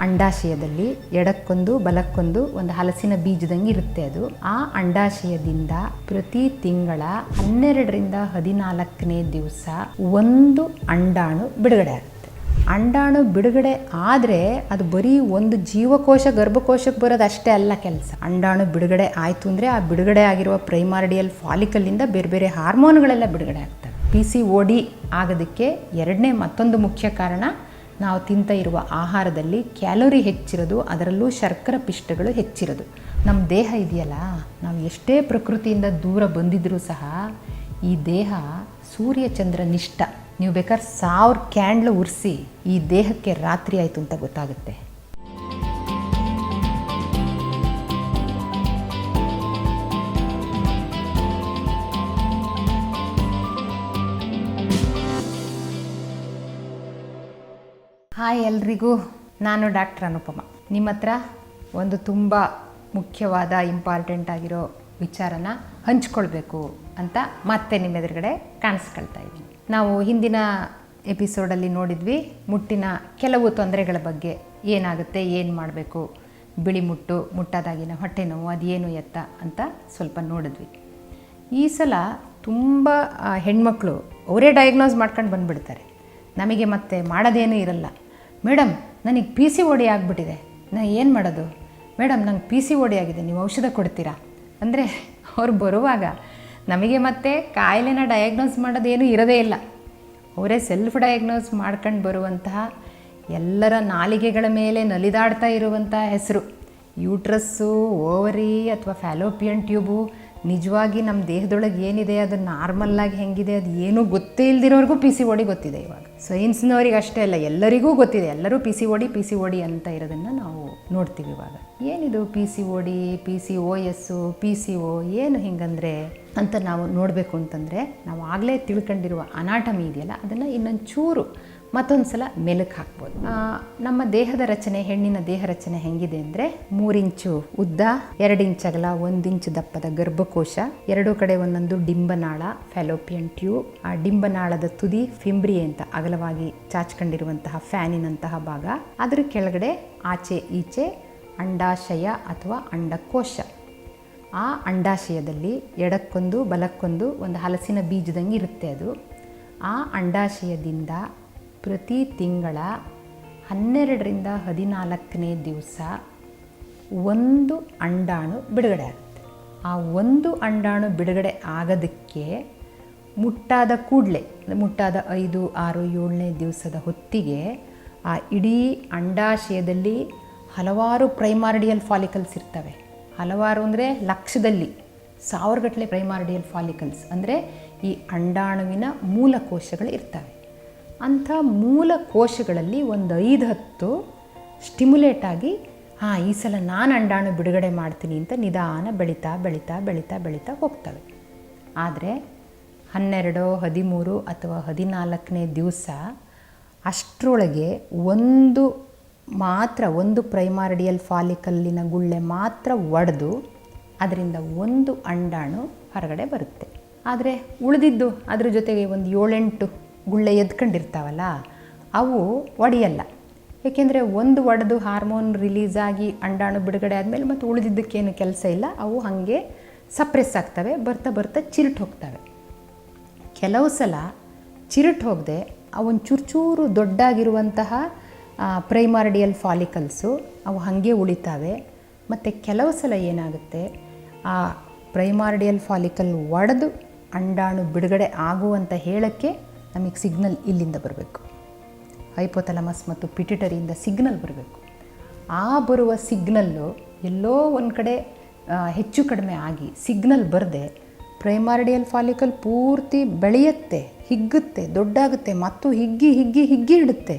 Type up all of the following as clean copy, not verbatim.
ಅಂಡಾಶಯದಲ್ಲಿ ಎಡಕ್ಕೊಂದು ಬಲಕ್ಕೊಂದು ಒಂದು ಹಲಸಿನ ಬೀಜದಂಗೆ ಇರುತ್ತೆ. ಅದು ಆ ಅಂಡಾಶಯದಿಂದ ಪ್ರತಿ ತಿಂಗಳ 12ರಿಂದ 14ನೇ ದಿವಸ ಒಂದು ಅಂಡಾಣು ಬಿಡುಗಡೆ ಆಗುತ್ತೆ. ಅಂಡಾಣು ಬಿಡುಗಡೆ ಆದರೆ ಅದು ಬರೀ ಒಂದು ಜೀವಕೋಶ ಗರ್ಭಕೋಶಕ್ಕೆ ಬರೋದು ಅಷ್ಟೇ ಅಲ್ಲ ಕೆಲಸ. ಅಂಡಾಣು ಬಿಡುಗಡೆ ಆಯಿತು ಅಂದರೆ ಆ ಬಿಡುಗಡೆ ಆಗಿರುವ ಪ್ರೈಮಾರ್ಡಿಯಲ್ ಫಾಲಿಕಲ್ಲಿಂದ ಬೇರೆ ಬೇರೆ ಹಾರ್ಮೋನ್ಗಳೆಲ್ಲ ಬಿಡುಗಡೆ ಆಗ್ತವೆ. PCOD ಆಗೋದಕ್ಕೆ ಎರಡನೇ ಮತ್ತೊಂದು ಮುಖ್ಯ ಕಾರಣ, ನಾವು ತಿಂತ ಇರುವ ಆಹಾರದಲ್ಲಿ ಕ್ಯಾಲೋರಿ ಹೆಚ್ಚಿರೋದು, ಅದರಲ್ಲೂ ಶರ್ಕರ ಪಿಷ್ಟಗಳು ಹೆಚ್ಚಿರೋದು. ನಮ್ಮ ದೇಹ ಇದೆಯಲ್ಲ, ನಾವು ಎಷ್ಟೇ ಪ್ರಕೃತಿಯಿಂದ ದೂರ ಬಂದಿದ್ರೂ ಸಹ ಈ ದೇಹ ಸೂರ್ಯಚಂದ್ರ ನಿಷ್ಠ. ನೀವು ಬೇಕಾದ್ರೆ 1000 ಕ್ಯಾಂಡ್ಲು ಉರಿಸಿ ಈ ದೇಹಕ್ಕೆ ರಾತ್ರಿ ಆಯಿತು ಅಂತ ಗೊತ್ತಾಗುತ್ತೆ. ಹಾಯ್ ಎಲ್ರಿಗೂ, ನಾನು ಡಾಕ್ಟರ್ ಅನುಪಮ. ನಿಮ್ಮ ಹತ್ರ ಒಂದು ತುಂಬ ಮುಖ್ಯವಾದ ಇಂಪಾರ್ಟೆಂಟ್ ಆಗಿರೋ ವಿಚಾರನ ಹಂಚ್ಕೊಳ್ಬೇಕು ಅಂತ ಮತ್ತೆ ನಿಮ್ಮ ಎದುರುಗಡೆ ಕಾಣಿಸ್ಕೊಳ್ತಾ ಇದ್ದೀನಿ. ನಾವು ಹಿಂದಿನ ಎಪಿಸೋಡಲ್ಲಿ ನೋಡಿದ್ವಿ ಮುಟ್ಟಿನ ಕೆಲವು ತೊಂದರೆಗಳ ಬಗ್ಗೆ. ಏನಾಗುತ್ತೆ, ಏನು ಮಾಡಬೇಕು, ಬಿಳಿ ಮುಟ್ಟು, ಮುಟ್ಟಾದಾಗಿನ ಹೊಟ್ಟೆ ನೋವು, ಅದೇನು ಎತ್ತ ಅಂತ ಸ್ವಲ್ಪ ನೋಡಿದ್ವಿ. ಈ ಸಲ ತುಂಬ ಹೆಣ್ಮಕ್ಳು ಅವರೇ ಡಯಾಗ್ನೋಸ್ ಮಾಡ್ಕೊಂಡು ಬಂದುಬಿಡ್ತಾರೆ. ನಮಗೆ ಮತ್ತೆ ಮಾಡೋದೇನೂ ಇರಲ್ಲ. ಮೇಡಮ್ ನನಗೆ PCOD ಆಗಿಬಿಟ್ಟಿದೆ, ನಾನು ಏನು ಮಾಡೋದು? ಮೇಡಮ್ ನಂಗೆ PCOD ಆಗಿದೆ, ನೀವು ಔಷಧ ಕೊಡ್ತೀರಾ? ಅಂದರೆ ಅವ್ರು ಬರುವಾಗ ನಮಗೆ ಮತ್ತೆ ಕಾಯಿಲೆನ ಡಯಾಗ್ನೋಸ್ ಮಾಡೋದೇನೂ ಇರೋದೇ ಇಲ್ಲ. ಅವರೇ ಸೆಲ್ಫ್ ಡಯಾಗ್ನೋಸ್ ಮಾಡ್ಕೊಂಡು ಬರುವಂತಹ, ಎಲ್ಲರ ನಾಲಿಗೆಗಳ ಮೇಲೆ ನಲಿದಾಡ್ತಾ ಇರುವಂಥ ಹೆಸರು ಯೂಟ್ರಸ್ಸು, ಓವರಿ ಅಥವಾ ಫ್ಯಾಲೋಪಿಯನ್ ಟ್ಯೂಬು. ನಿಜವಾಗಿ ನಮ್ಮ ದೇಹದೊಳಗೆ ಏನಿದೆ, ಅದು ನಾರ್ಮಲ್ಲಾಗಿ ಹೆಂಗಿದೆ, ಅದು ಏನೂ ಗೊತ್ತೇ ಇಲ್ದಿರೋರಿಗೂ PCOD ಗೊತ್ತಿದೆ. ಇವಾಗ ಸೈನ್ಸ್ನವ್ರಿಗೆ ಅಷ್ಟೇ ಅಲ್ಲ, ಎಲ್ಲರಿಗೂ ಗೊತ್ತಿದೆ. ಎಲ್ಲರೂ PCOD ಅಂತ ಇರೋದನ್ನು ನಾವು ನೋಡ್ತೀವಿ. ಇವಾಗ ಏನಿದು PCOD, PCOS, PCO ಏನು ಹಿಂಗಂದರೆ ಅಂತ ನಾವು ನೋಡಬೇಕು ಅಂತಂದರೆ, ನಾವು ಆಗಲೇ ತಿಳ್ಕೊಂಡಿರುವ ಅನಾಟಮಿ ಇದೆಯಲ್ಲ, ಅದನ್ನು ಇನ್ನೊಂದು ಚೂರು ಮತ್ತೊಂದು ಸಲ ಮೆಲುಕು ಹಾಕ್ಬೋದು. ನಮ್ಮ ದೇಹದ ರಚನೆ, ಹೆಣ್ಣಿನ ದೇಹ ರಚನೆ ಹೆಂಗಿದೆ ಅಂದರೆ, 3 ಇಂಚು ಉದ್ದ, 2 ಇಂಚ್ ಅಗಲ, 1 ಇಂಚ್ ದಪ್ಪದ ಗರ್ಭಕೋಶ, ಎರಡೂ ಕಡೆ ಒಂದೊಂದು ಡಿಂಬನಾಳ ಫ್ಯಾಲೋಪಿಯನ್ ಟ್ಯೂಬ್. ಆ ಡಿಂಬನಾಳದ ತುದಿ ಫಿಂಬ್ರಿಯೆ ಅಂತ ಅಗಲವಾಗಿ ಚಾಚ್ಕೊಂಡಿರುವಂತಹ ಫ್ಯಾನಿನಂತಹ ಭಾಗ. ಅದರ ಕೆಳಗಡೆ ಆಚೆ ಈಚೆ ಅಂಡಾಶಯ ಅಥವಾ ಅಂಡಕೋಶ. ಆ ಅಂಡಾಶಯದಲ್ಲಿ ಎಡಕ್ಕೊಂದು ಬಲಕ್ಕೊಂದು ಒಂದು ಹಲಸಿನ ಬೀಜದಂಗೆ ಇರುತ್ತೆ. ಅದು ಆ ಅಂಡಾಶಯದಿಂದ ಪ್ರತಿ ತಿಂಗಳ 12ರಿಂದ 14ನೇ ದಿವಸ ಒಂದು ಅಂಡಾಣು ಬಿಡುಗಡೆ ಆಗುತ್ತೆ. ಆ ಒಂದು ಅಂಡಾಣು ಬಿಡುಗಡೆ ಆಗೋದಕ್ಕೆ ಮುಟ್ಟಾದ ಕೂಡಲೇ, ಮುಟ್ಟಾದ 5, 6, 7ನೇ ದಿವಸದ ಹೊತ್ತಿಗೆ ಆ ಇಡೀ ಅಂಡಾಶಯದಲ್ಲಿ ಹಲವಾರು ಪ್ರೈಮಾರ್ಡಿಯಲ್ ಫಾಲಿಕಲ್ಸ್ ಇರ್ತವೆ. ಹಲವಾರು ಅಂದರೆ ಲಕ್ಷದಲ್ಲಿ, 1000 ಗಟ್ಟಲೆ ಪ್ರೈಮಾರ್ಡಿಯಲ್ ಫಾಲಿಕಲ್ಸ್ ಅಂದರೆ ಈ ಅಂಡಾಣುವಿನ ಮೂಲ ಕೋಶಗಳು ಇರ್ತವೆ. ಅಂಥ ಮೂಲ ಕೋಶಗಳಲ್ಲಿ ಒಂದು 5-10 ಸ್ಟಿಮ್ಯುಲೇಟ್ ಆಗಿ, ಈ ಸಲ ನಾನು ಅಂಡಾಣು ಬಿಡುಗಡೆ ಮಾಡ್ತೀನಿ ಅಂತ ನಿಧಾನ ಬೆಳೀತಾ ಬೆಳೀತಾ ಬೆಳೀತಾ ಬೆಳೀತಾ ಹೋಗ್ತವೆ. ಆದರೆ 12, 13 ಅಥವಾ 14ನೇ ದಿವಸ ಅಷ್ಟರೊಳಗೆ ಒಂದು ಪ್ರೈಮಾರ್ಡಿಯಲ್ ಫಾಲಿಕಲ್ಲಿನ ಗುಳ್ಳೆ ಮಾತ್ರ ಒಡೆದು ಅದರಿಂದ ಒಂದು ಅಂಡಾಣು ಹೊರಗಡೆ ಬರುತ್ತೆ. ಆದರೆ ಉಳಿದಿದ್ದು ಅದ್ರ ಜೊತೆಗೆ ಒಂದು 7-8 ಗುಳ್ಳೆ ಎದ್ಕೊಂಡಿರ್ತಾವಲ್ಲ, ಅವು ಒಡೆಯಲ್ಲ. ಏಕೆಂದರೆ ಒಂದು ಒಡೆದು ಹಾರ್ಮೋನ್ ರಿಲೀಸ್ ಆಗಿ ಅಂಡಾಣು ಬಿಡುಗಡೆ ಆದಮೇಲೆ ಮತ್ತು ಉಳಿದಿದ್ದಕ್ಕೇನು ಕೆಲಸ ಇಲ್ಲ, ಅವು ಹಾಗೆ ಸಪ್ರೆಸ್ ಆಗ್ತವೆ. ಬರ್ತಾ ಬರ್ತಾ ಚಿರುಟ್ ಹೋಗ್ತವೆ. ಕೆಲವು ಸಲ ಚಿರುಟ್ ಹೋಗದೆ ಅವೊಂದು ಚೂರು ದೊಡ್ಡಾಗಿರುವಂತಹ ಪ್ರೈಮಾರ್ಡಿಯಲ್ ಫಾಲಿಕಲ್ಸು ಅವು ಹಾಗೆ ಉಳಿತಾವೆ. ಮತ್ತು ಕೆಲವು ಸಲ ಏನಾಗುತ್ತೆ, ಆ ಪ್ರೈಮಾರ್ಡಿಯಲ್ ಫಾಲಿಕಲ್ ಒಡೆದು ಅಂಡಾಣು ಬಿಡುಗಡೆ ಆಗುವಂತ ಹೇಳೋಕ್ಕೆ ನಮಗೆ ಸಿಗ್ನಲ್ ಇಲ್ಲಿಂದ ಬರಬೇಕು. ಹೈಪೋಥಾಲಮಸ್ ಮತ್ತು ಪಿಟ್ಯುಟರಿಯಿಂದ ಸಿಗ್ನಲ್ ಬರಬೇಕು. ಆ ಬರುವ ಸಿಗ್ನಲ್ಲು ಎಲ್ಲೋ ಒಂದು ಕಡೆ ಹೆಚ್ಚು ಕಡಿಮೆ ಆಗಿ ಸಿಗ್ನಲ್ ಬರದೆ ಪ್ರೈಮಾರ್ಡಿಯಲ್ ಫಾಲಿಕಲ್ ಪೂರ್ತಿ ಬೆಳೆಯುತ್ತೆ, ಹಿಗ್ಗುತ್ತೆ, ದೊಡ್ಡಾಗುತ್ತೆ, ಮತ್ತು ಹಿಗ್ಗಿ ಇಡುತ್ತೆ.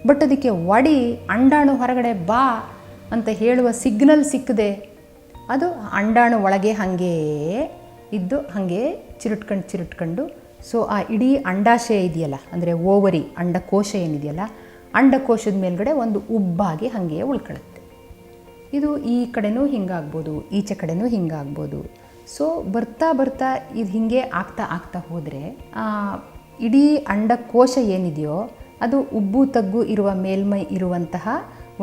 ಬಟ್ ಅದಕ್ಕೆ ಒಡಿ ಅಂಡಾಣು ಹೊರಗಡೆ ಬಾ ಅಂತ ಹೇಳುವ ಸಿಗ್ನಲ್ ಸಿಕ್ಕದೆ ಅದು ಅಂಡಾಣು ಒಳಗೆ ಹಾಗೇ ಇದ್ದು ಹಾಗೆ ಚಿರುಟ್ಕೊಂಡು ಸೊ ಆ ಇಡೀ ಅಂಡಾಶಯ ಇದೆಯಲ್ಲ, ಅಂದರೆ ಓವರಿ ಅಂಡಕೋಶ ಏನಿದೆಯಲ್ಲ, ಅಂಡಕೋಶದ ಮೇಲ್ಗಡೆ ಒಂದು ಉಬ್ಬಾಗಿ ಹಾಗೆ ಉಳ್ಕೊಳ್ಳುತ್ತೆ. ಇದು ಈ ಕಡೆನೂ ಹಿಂಗಾಗ್ಬೋದು, ಈಚೆ ಕಡೆನೂ ಹಿಂಗಾಗ್ಬೋದು. ಸೊ ಬರ್ತಾ ಇದು ಹೀಗೆ ಆಗ್ತಾ ಹೋದರೆ ಇಡೀ ಅಂಡಕೋಶ ಏನಿದೆಯೋ ಅದು ಉಬ್ಬು ತಗ್ಗು ಇರುವ ಮೇಲ್ಮೈ ಇರುವಂತಹ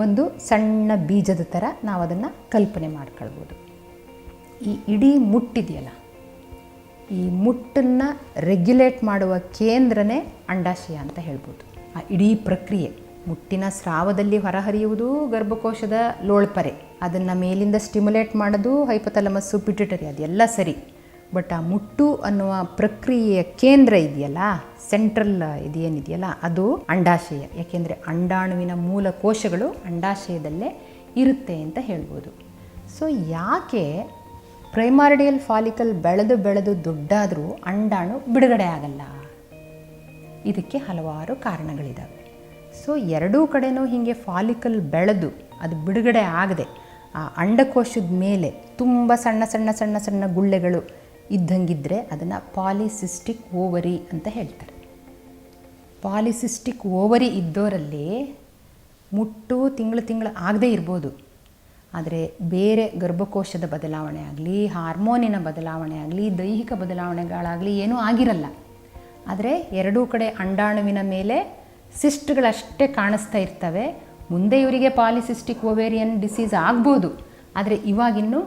ಒಂದು ಸಣ್ಣ ಬೀಜದ ಥರ ನಾವು ಅದನ್ನು ಕಲ್ಪನೆ ಮಾಡ್ಕೊಳ್ಬೋದು. ಈ ಇಡೀ ಮುಟ್ಟಿದೆಯಲ್ಲ, ಈ ಮುಟ್ಟನ್ನು ರೆಗ್ಯುಲೇಟ್ ಮಾಡುವ ಕೇಂದ್ರನೇ ಅಂಡಾಶಯ ಅಂತ ಹೇಳ್ಬೋದು. ಆ ಇಡೀ ಪ್ರಕ್ರಿಯೆ, ಮುಟ್ಟಿನ ಸ್ರಾವದಲ್ಲಿ ಹೊರಹರಿಯುವುದು ಗರ್ಭಕೋಶದ ಲೋಳ್ಪರೆ, ಅದನ್ನು ಮೇಲಿಂದ ಸ್ಟಿಮ್ಯುಲೇಟ್ ಮಾಡೋದು ಹೈಪೋಥಾಲಮಸ್ಸು ಪಿಟ್ಯುಟರಿ, ಅದೆಲ್ಲ ಸರಿ. ಬಟ್ ಆ ಮುಟ್ಟು ಅನ್ನುವ ಪ್ರಕ್ರಿಯೆಯ ಕೇಂದ್ರ ಇದೆಯಲ್ಲ, ಸೆಂಟ್ರಲ್ ಇದೇನಿದೆಯಲ್ಲ, ಅದು ಅಂಡಾಶಯ. ಯಾಕೆಂದರೆ ಅಂಡಾಣುವಿನ ಮೂಲ ಕೋಶಗಳು ಅಂಡಾಶಯದಲ್ಲೇ ಇರುತ್ತೆ ಅಂತ ಹೇಳ್ಬೋದು. ಸೊ ಯಾಕೆ ಪ್ರೈಮಾರ್ಡಿಯಲ್ ಫಾಲಿಕಲ್ ಬೆಳೆದು ದೊಡ್ಡಾದರೂ ಅಂಡಾಣು ಬಿಡುಗಡೆ ಆಗಲ್ಲ? ಇದಕ್ಕೆ ಹಲವಾರು ಕಾರಣಗಳಿದ್ದಾವೆ. ಸೊ ಎರಡೂ ಕಡೆನೂ ಹೀಗೆ ಫಾಲಿಕಲ್ ಬೆಳೆದು ಅದು ಬಿಡುಗಡೆ ಆಗದೆ ಆ ಅಂಡಕೋಶದ ಮೇಲೆ ತುಂಬ ಸಣ್ಣ ಸಣ್ಣ ಸಣ್ಣ ಸಣ್ಣ ಗುಳ್ಳೆಗಳು ಇದ್ದಂಗಿದ್ರೆ ಅದನ್ನು ಪಾಲಿಸಿಸ್ಟಿಕ್ ಓವರಿ ಅಂತ ಹೇಳ್ತಾರೆ. ಪಾಲಿಸಿಸ್ಟಿಕ್ ಓವರಿ ಇದ್ದೋರಲ್ಲಿ ಮುಟ್ಟು ತಿಂಗಳು ಆಗದೇ ಇರ್ಬೋದು, ಆದರೆ ಬೇರೆ ಗರ್ಭಕೋಶದ ಬದಲಾವಣೆ ಆಗಲಿ, ಹಾರ್ಮೋನಿನ ಬದಲಾವಣೆ ಆಗಲಿ, ದೈಹಿಕ ಬದಲಾವಣೆಗಳಾಗಲಿ ಏನೂ ಆಗಿರಲ್ಲ. ಆದರೆ ಎರಡೂ ಕಡೆ ಅಂಡಾಣುವಿನ ಮೇಲೆ ಸಿಸ್ಟ್ಗಳಷ್ಟೇ ಕಾಣಿಸ್ತಾ ಇರ್ತವೆ. ಮುಂದೆ ಇವರಿಗೆ ಪಾಲಿಸಿಸ್ಟಿಕ್ ಓವೇರಿಯನ್ ಡಿಸೀಸ್ ಆಗ್ಬೋದು, ಆದರೆ ಇವಾಗಿನ್ನೂ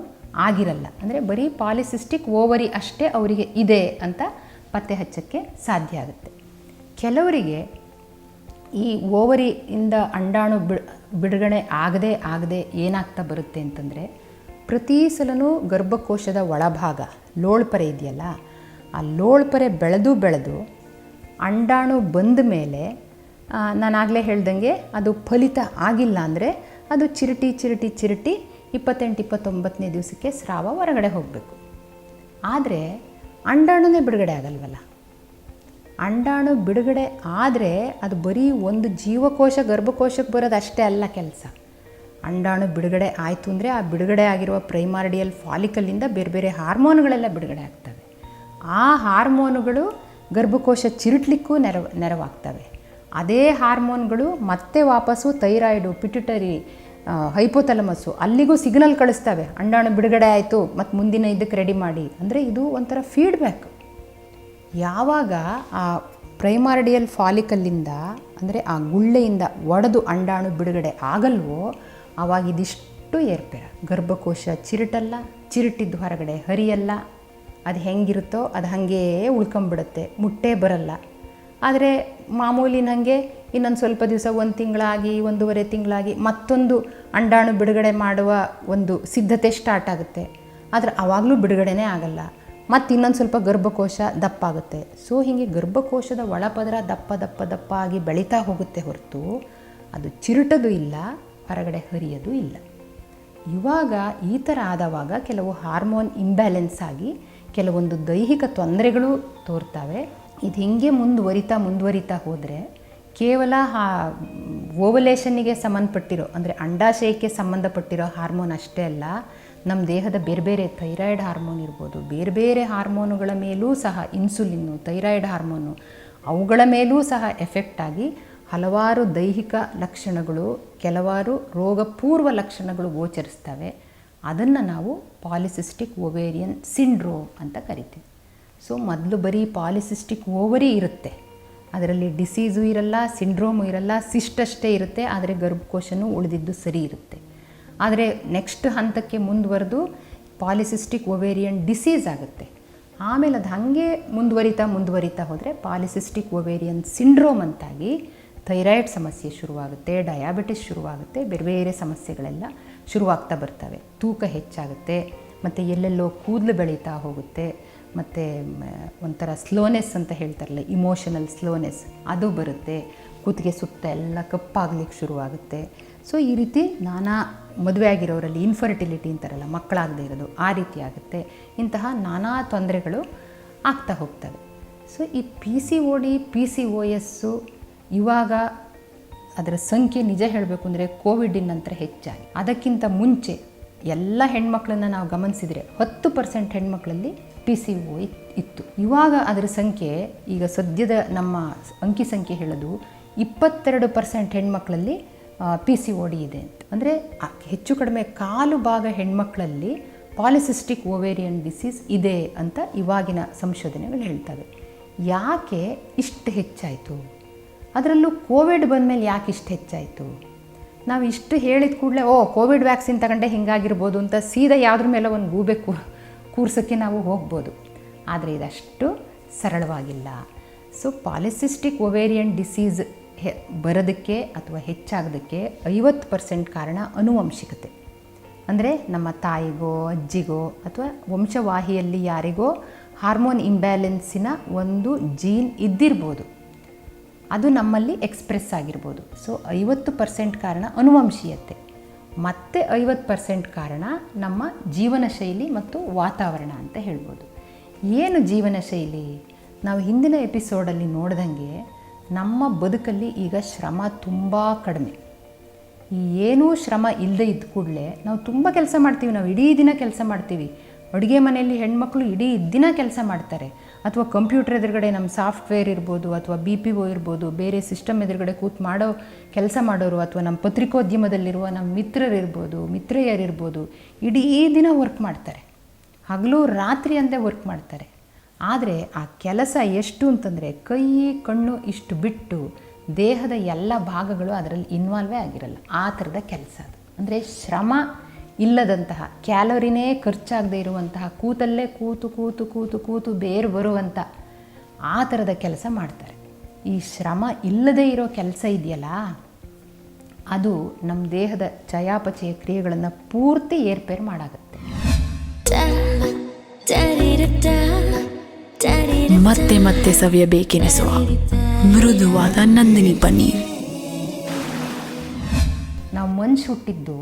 ಆಗಿರಲ್ಲ. ಅಂದರೆ ಬರೀ ಪಾಲಿಸಿಸ್ಟಿಕ್ ಓವರಿ ಅಷ್ಟೇ ಅವರಿಗೆ ಇದೆ ಅಂತ ಪತ್ತೆ ಹಚ್ಚೋಕ್ಕೆ ಸಾಧ್ಯ ಆಗುತ್ತೆ. ಕೆಲವರಿಗೆ ಈ ಓವರಿಯಿಂದ ಅಂಡಾಣು ಬಿಡುಗಡೆ ಆಗದೆ ಏನಾಗ್ತಾ ಬರುತ್ತೆ ಅಂತಂದರೆ, ಪ್ರತಿ ಸಲನೂ ಗರ್ಭಕೋಶದ ಒಳಭಾಗ ಲೋಳ್ಪರೆ ಇದೆಯಲ್ಲ, ಆ ಲೋಳ್ಪರೆ ಬೆಳೆದು ಅಂಡಾಣು ಬಂದ ಮೇಲೆ ನಾನಾಗಲೇ ಹೇಳ್ದಂಗೆ ಅದು ಫಲಿತ ಆಗಿಲ್ಲ ಅಂದರೆ ಅದು ಚಿರಟಿ 28-29ನೇ ದಿವಸಕ್ಕೆ ಸ್ರಾವ ಹೊರಗಡೆ ಹೋಗಬೇಕು. ಆದರೆ ಅಂಡಾಣುನೇ ಬಿಡುಗಡೆ ಆಗಲ್ವಲ್ಲ. ಅಂಡಾಣು ಬಿಡುಗಡೆ ಆದರೆ ಅದು ಬರೀ ಒಂದು ಜೀವಕೋಶ ಗರ್ಭಕೋಶಕ್ಕೆ ಬರೋದು ಅಷ್ಟೇ ಅಲ್ಲ ಕೆಲಸ. ಅಂಡಾಣು ಬಿಡುಗಡೆ ಆಯಿತು ಅಂದರೆ ಆ ಬಿಡುಗಡೆ ಆಗಿರುವ ಪ್ರೈಮಾರ್ಡಿಯಲ್ ಫಾಲಿಕಲ್ಲಿಂದ ಬೇರೆ ಬೇರೆ ಹಾರ್ಮೋನುಗಳೆಲ್ಲ ಬಿಡುಗಡೆ ಆಗ್ತವೆ. ಆ ಹಾರ್ಮೋನುಗಳು ಗರ್ಭಕೋಶ ಚಿರುಟ್ಲಿಕ್ಕೂ ನೆರವಾಗ್ತವೆ. ಅದೇ ಹಾರ್ಮೋನ್ಗಳು ಮತ್ತೆ ವಾಪಸ್ಸು ಥೈರಾಯ್ಡು, ಪಿಟ್ಯುಟರಿ, ಹೈಪೋಥಾಲಮಸ್ಸು ಅಲ್ಲಿಗೂ ಸಿಗ್ನಲ್ ಕಳಿಸ್ತವೆ, ಅಂಡಾಣು ಬಿಡುಗಡೆ ಆಯಿತು ಮತ್ತು ಮುಂದಿನ ಇದಕ್ಕೆ ರೆಡಿ ಮಾಡಿ. ಅಂದರೆ ಇದು ಒಂಥರ ಫೀಡ್ಬ್ಯಾಕ್. ಯಾವಾಗ ಆ ಪ್ರೈಮಾರ್ಡಿಯಲ್ ಫಾಲಿಕಲ್ಲಿಂದ ಅಂದರೆ ಆ ಗುಳ್ಳೆಯಿಂದ ಒಡೆದು ಅಂಡಾಣು ಬಿಡುಗಡೆ ಆಗಲ್ವೋ ಆವಾಗ ಇದಿಷ್ಟು ಏರ್ಪೇರ. ಗರ್ಭಕೋಶ ಚಿರುಟಲ್ಲ, ಚಿರುಟಿದ್ದು ಹೊರಗಡೆ ಹರಿಯಲ್ಲ, ಅದು ಹೆಂಗಿರುತ್ತೋ ಅದು ಹಾಗೇ ಉಳ್ಕೊಂಬಿಡುತ್ತೆ, ಮುಟ್ಟೇ ಬರಲ್ಲ. ಆದರೆ ಮಾಮೂಲಿನ ಹಾಗೆ ಇನ್ನೊಂದು ಸ್ವಲ್ಪ ದಿವಸ 1 ತಿಂಗಳಾಗಿ 1.5 ತಿಂಗಳಾಗಿ ಮತ್ತೊಂದು ಅಂಡಾಣು ಬಿಡುಗಡೆ ಮಾಡುವ ಒಂದು ಸಿದ್ಧತೆ ಸ್ಟಾರ್ಟ್ ಆಗುತ್ತೆ. ಆದರೆ ಆವಾಗಲೂ ಬಿಡುಗಡೆನೇ ಆಗಲ್ಲ. ಮತ್ತು ಇನ್ನೊಂದು ಸ್ವಲ್ಪ ಗರ್ಭಕೋಶ ದಪ್ಪ ಆಗುತ್ತೆ. ಸೊ ಹೀಗೆ ಗರ್ಭಕೋಶದ ಒಳಪದರ ದಪ್ಪ ಆಗಿ ಬೆಳೀತಾ ಹೋಗುತ್ತೆ ಹೊರತು ಅದು ಚಿರುಟದು ಇಲ್ಲ, ಹೊರಗಡೆ ಹರಿಯೋದು ಇಲ್ಲ. ಇವಾಗ ಈ ಥರ ಆದವಾಗ ಕೆಲವು ಹಾರ್ಮೋನ್ ಇಂಬ್ಯಾಲೆನ್ಸ್ ಆಗಿ ಕೆಲವೊಂದು ದೈಹಿಕ ತೊಂದರೆಗಳು ತೋರ್ತವೆ. ಇದು ಹಿಂಗೆ ಮುಂದುವರಿತಾ ಹೋದರೆ ಕೇವಲ ಓವಲೇಷನ್ನಿಗೆ ಸಂಬಂಧಪಟ್ಟಿರೋ ಅಂದರೆ ಅಂಡಾಶಯಕ್ಕೆ ಸಂಬಂಧಪಟ್ಟಿರೋ ಹಾರ್ಮೋನ್ ಅಷ್ಟೇ ಅಲ್ಲ, ನಮ್ಮ ದೇಹದ ಬೇರೆ ಬೇರೆ ಥೈರಾಯ್ಡ್ ಹಾರ್ಮೋನ್ ಇರ್ಬೋದು, ಬೇರೆ ಬೇರೆ ಹಾರ್ಮೋನುಗಳ ಮೇಲೂ ಸಹ ಇನ್ಸುಲಿನ್ನು, ಥೈರಾಯ್ಡ್ ಹಾರ್ಮೋನು ಅವುಗಳ ಮೇಲೂ ಸಹ ಎಫೆಕ್ಟ್ ಆಗಿ ಹಲವಾರು ದೈಹಿಕ ಲಕ್ಷಣಗಳು, ಕೆಲವಾರು ರೋಗಪೂರ್ವ ಲಕ್ಷಣಗಳು ಗೋಚರಿಸ್ತವೆ. ಅದನ್ನು ನಾವು ಪಾಲಿಸಿಸ್ಟಿಕ್ ಓವೇರಿಯನ್ ಸಿಂಡ್ರೋಮ್ ಅಂತ ಕರಿತೀವಿ. ಸೊ ಮೊದಲು ಬರೀ ಪಾಲಿಸಿಸ್ಟಿಕ್ ಓವರಿ ಇರುತ್ತೆ, ಅದರಲ್ಲಿ ಡಿಸೀಸು ಇರಲ್ಲ, ಸಿಂಡ್ರೋಮು ಇರಲ್ಲ, ಸಿಸ್ಟ್ ಅಷ್ಟೇ ಇರುತ್ತೆ, ಆದರೆ ಗರ್ಭಕೋಶನೂ ಉಳಿದಿದ್ದು ಸರಿ ಇರುತ್ತೆ. ಆದರೆ ನೆಕ್ಸ್ಟ್ ಹಂತಕ್ಕೆ ಮುಂದುವರೆದು ಪಾಲಿಸಿಸ್ಟಿಕ್ ಓವೇರಿಯನ್ ಡಿಸೀಸ್ ಆಗುತ್ತೆ. ಆಮೇಲೆ ಅದು ಹಾಗೆ ಮುಂದುವರಿತಾ ಹೋದರೆ ಪಾಲಿಸಿಸ್ಟಿಕ್ ಓವೇರಿಯನ್ ಸಿಂಡ್ರೋಮ್ ಅಂತಾಗಿ ಥೈರಾಯ್ಡ್ ಸಮಸ್ಯೆ ಶುರುವಾಗುತ್ತೆ, ಡಯಾಬಿಟಿಸ್ ಶುರುವಾಗುತ್ತೆ, ಬೇರೆ ಬೇರೆ ಸಮಸ್ಯೆಗಳೆಲ್ಲ ಶುರುವಾಗ್ತಾ ಬರ್ತವೆ. ತೂಕ ಹೆಚ್ಚಾಗುತ್ತೆ, ಮತ್ತು ಎಲ್ಲೆಲ್ಲೋ ಕೂದಲು ಬೆಳೀತಾ ಹೋಗುತ್ತೆ, ಮತ್ತು ಒಂಥರ ಸ್ಲೋನೆಸ್ ಅಂತ ಹೇಳ್ತಾರಲ್ಲ, ಇಮೋಷನಲ್ ಸ್ಲೋನೆಸ್ ಅದು ಬರುತ್ತೆ. ಕೂತಿಗೆ ಸುತ್ತ ಎಲ್ಲ ಕಪ್ಪಾಗ್ಲಿಕ್ಕೆ ಶುರುವಾಗುತ್ತೆ. ಸೊ ಈ ರೀತಿ ನಾನಾ ಮದುವೆ ಆಗಿರೋರಲ್ಲಿ ಇನ್ಫರ್ಟಿಲಿಟಿ ಅಂತಾರಲ್ಲ, ಮಕ್ಕಳಾಗದೇ ಇರೋದು, ಆ ರೀತಿ ಆಗುತ್ತೆ. ಇಂತಹ ನಾನಾ ತೊಂದರೆಗಳು ಆಗ್ತಾ ಹೋಗ್ತವೆ. ಸೊ ಈ PCOD PCOS ಇವಾಗ ಅದರ ಸಂಖ್ಯೆ ನಿಜ ಹೇಳಬೇಕು ಅಂದರೆ ಕೋವಿಡಿನ ನಂತರ ಹೆಚ್ಚಾಗಿ, ಅದಕ್ಕಿಂತ ಮುಂಚೆ ಎಲ್ಲ ಹೆಣ್ಮಕ್ಳನ್ನ ನಾವು ಗಮನಿಸಿದರೆ 10% ಹೆಣ್ಮಕ್ಳಲ್ಲಿ PCO ಇತ್ತು. ಇವಾಗ ಅದರ ಸಂಖ್ಯೆ ಈಗ ಸದ್ಯದ ನಮ್ಮ ಅಂಕಿ ಸಂಖ್ಯೆ ಹೇಳೋದು 22% ಹೆಣ್ಮಕ್ಳಲ್ಲಿ PCOD ಇದೆ ಅಂತ. ಅಂದರೆ ಹೆಚ್ಚು ಕಡಿಮೆ ಕಾಲು ಭಾಗ ಹೆಣ್ಮಕ್ಳಲ್ಲಿ ಪಾಲಿಸಿಸ್ಟಿಕ್ ಓವೇರಿಯನ್ ಡಿಸೀಸ್ ಇದೆ ಅಂತ ಇವಾಗಿನ ಸಂಶೋಧನೆಗಳು ಹೇಳ್ತವೆ. ಯಾಕೆ ಇಷ್ಟು ಹೆಚ್ಚಾಯಿತು? ಅದರಲ್ಲೂ ಕೋವಿಡ್ ಬಂದಮೇಲೆ ಯಾಕೆ ಇಷ್ಟು ಹೆಚ್ಚಾಯಿತು? ನಾವು ಇಷ್ಟು ಹೇಳಿದ ಕೂಡಲೇ ಕೋವಿಡ್ ವ್ಯಾಕ್ಸಿನ್ ತಗೊಂಡೆ ಹಿಂಗಾಗಿರ್ಬೋದು ಅಂತ ಸೀದಾ ಯಾವುದ್ರ ಮೇಲೆ ಒಂದು ಗೂಬೆ ಕೂರ್ಸೋಕ್ಕೆ ನಾವು ಹೋಗ್ಬೋದು. ಆದರೆ ಇದಷ್ಟು ಸರಳವಾಗಿಲ್ಲ. ಸೊ ಪಾಲಿಸಿಸ್ಟಿಕ್ ಒವೇರಿಯನ್ ಡಿಸೀಸ್ ಬರೋದಕ್ಕೆ ಅಥವಾ ಹೆಚ್ಚಾಗೋದಕ್ಕೆ 50% ಕಾರಣ ಆನುವಂಶಿಕತೆ. ಅಂದರೆ ನಮ್ಮ ತಾಯಿಗೋ ಅಜ್ಜಿಗೋ ಅಥವಾ ವಂಶವಾಹಿಯಲ್ಲಿ ಯಾರಿಗೋ ಹಾರ್ಮೋನ್ ಇಂಬ್ಯಾಲೆನ್ಸಿನ ಒಂದು ಜೀನ್ ಇದ್ದಿರ್ಬೋದು, ಅದು ನಮ್ಮಲ್ಲಿ ಎಕ್ಸ್ಪ್ರೆಸ್ ಆಗಿರ್ಬೋದು. ಸೊ 50% ಕಾರಣ ಆನುವಂಶೀಯತೆ, ಮತ್ತು 50% ಕಾರಣ ನಮ್ಮ ಜೀವನ ಶೈಲಿ ಮತ್ತು ವಾತಾವರಣ ಅಂತ ಹೇಳ್ಬೋದು. ಏನು ಜೀವನ ಶೈಲಿ? ನಾವು ಹಿಂದಿನ ಎಪಿಸೋಡಲ್ಲಿ ನೋಡ್ದಂಗೆ ನಮ್ಮ ಬದುಕಲ್ಲಿ ಈಗ ಶ್ರಮ ತುಂಬ ಕಡಿಮೆ. ಏನೂ ಶ್ರಮ ಇಲ್ಲದೆ ಇದ್ದ ಕೂಡಲೇ ನಾವು ತುಂಬ ಕೆಲಸ ಮಾಡ್ತೀವಿ. ನಾವು ಇಡೀ ದಿನ ಕೆಲಸ ಮಾಡ್ತೀವಿ. ಅಡುಗೆ ಮನೆಯಲ್ಲಿ ಹೆಣ್ಮಕ್ಳು ಇಡೀ ದಿನ ಕೆಲಸ ಮಾಡ್ತಾರೆ. ಅಥವಾ ಕಂಪ್ಯೂಟರ್ ಎದುರುಗಡೆ ನಮ್ಮ ಸಾಫ್ಟ್ವೇರ್ ಇರ್ಬೋದು, ಅಥವಾ BPO ಇರ್ಬೋದು, ಬೇರೆ ಸಿಸ್ಟಮ್ ಎದುರುಗಡೆ ಕೂತು ಕೆಲಸ ಮಾಡೋರು, ಅಥವಾ ನಮ್ಮ ಪತ್ರಿಕೋದ್ಯಮದಲ್ಲಿರುವ ನಮ್ಮ ಮಿತ್ರೆಯರಿರ್ಬೋದು, ಇಡೀ ದಿನ ವರ್ಕ್ ಮಾಡ್ತಾರೆ. ಹಗಲು ರಾತ್ರಿ ಅಂದೇ ವರ್ಕ್ ಮಾಡ್ತಾರೆ. ಆದರೆ ಆ ಕೆಲಸ ಎಷ್ಟು ಅಂತಂದರೆ ಕೈ ಕಣ್ಣು ಇಷ್ಟು ಬಿಟ್ಟು ದೇಹದ ಎಲ್ಲ ಭಾಗಗಳು ಅದರಲ್ಲಿ ಇನ್ವಾಲ್ವೇ ಆಗಿರಲ್ಲ. ಆ ಥರದ ಕೆಲಸ ಅದು. ಅಂದರೆ ಶ್ರಮ ಇಲ್ಲದಂತಹ, ಕ್ಯಾಲೋರಿನೇ ಖರ್ಚಾಗದೇ ಇರುವಂತಹ, ಕೂತಲ್ಲೇ ಕೂತು ಕೂತು ಕೂತು ಕೂತು ಬೇರು ಬರುವಂಥ ಆ ಥರದ ಕೆಲಸ ಮಾಡ್ತಾರೆ. ಈ ಶ್ರಮ ಇಲ್ಲದೇ ಇರೋ ಕೆಲಸ ಇದೆಯಲ್ಲ, ಅದು ನಮ್ಮ ದೇಹದ ಚಯಾಪಚಯ ಕ್ರಿಯೆಗಳನ್ನು ಪೂರ್ತಿ ಏರ್ಪೇರು ಮಾಡಾಗುತ್ತೆ. ಮತ್ತೆ ಮತ್ತೆ ಸವಿಯಬೇಕೆನಿಸುವ ಮೃದುವಾದ ನಂದಿನಿ ಪನ್ನೀರ್. ನಾವು ಮನುಷ್ಯ ಹುಟ್ಟಿದ್ದು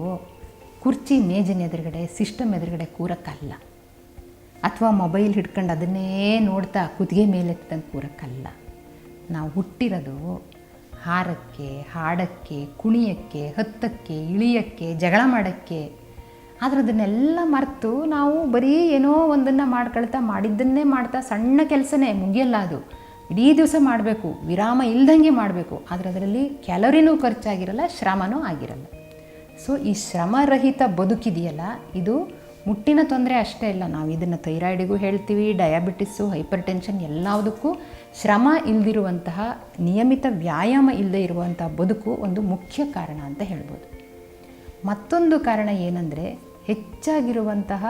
ಕುರ್ಚಿ ಮೇಜಿನ ಎದುರುಗಡೆ, ಸಿಸ್ಟಮ್ ಎದುರುಗಡೆ ಕೂರಕ್ಕಲ್ಲ, ಅಥವಾ ಮೊಬೈಲ್ ಹಿಡ್ಕೊಂಡು ಅದನ್ನೇ ನೋಡ್ತಾ ಕುತ್ತಿಗೆ ಮೇಲೆ ಎತ್ತಂಗೆ ಕೂರಕ್ಕಲ್ಲ. ನಾವು ಹುಟ್ಟಿರೋದು ಹಾರಕ್ಕೆ, ಹಾಡಕ್ಕೆ, ಕುಣಿಯಕ್ಕೆ, ಹತ್ತಕ್ಕೆ, ಇಳಿಯಕ್ಕೆ, ಜಗಳ ಮಾಡೋಕ್ಕೆ. ಆದರೆ ಅದನ್ನೆಲ್ಲ ಮರೆತು ನಾವು ಬರೀ ಏನೋ ಒಂದನ್ನು ಮಾಡಿದ್ದನ್ನೇ ಮಾಡ್ತಾ ಸಣ್ಣ ಕೆಲಸನೇ ಮುಗಿಯಲ್ಲ. ಅದು ಇಡೀ ದಿವಸ ಮಾಡಬೇಕು, ವಿರಾಮ ಇಲ್ದಂಗೆ ಮಾಡಬೇಕು. ಆದರೆ ಅದರಲ್ಲಿ ಕ್ಯಾಲೋರಿನೂ ಖರ್ಚಾಗಿರಲ್ಲ, ಶ್ರಮನೂ ಆಗಿರಲ್ಲ. ಸೊ ಈ ಶ್ರಮರಹಿತ ಬದುಕಿದೆಯಲ್ಲ, ಇದು ಮುಟ್ಟಿನ ತೊಂದರೆ ಅಷ್ಟೇ ಇಲ್ಲ. ನಾವು ಇದನ್ನು ಥೈರಾಯ್ಡಿಗೂ ಹೇಳ್ತೀವಿ, ಡಯಾಬಿಟಿಸ್ಸು, ಹೈಪರ್ ಟೆನ್ಷನ್, ಎಲ್ಲದಕ್ಕೂ ಶ್ರಮ ಇಲ್ಲದಿರುವಂತಹ, ನಿಯಮಿತ ವ್ಯಾಯಾಮ ಇಲ್ಲದೆ ಇರುವಂಥ ಬದುಕು ಒಂದು ಮುಖ್ಯ ಕಾರಣ ಅಂತ ಹೇಳ್ಬೋದು. ಮತ್ತೊಂದು ಕಾರಣ ಏನಂದರೆ ಹೆಚ್ಚಾಗಿರುವಂತಹ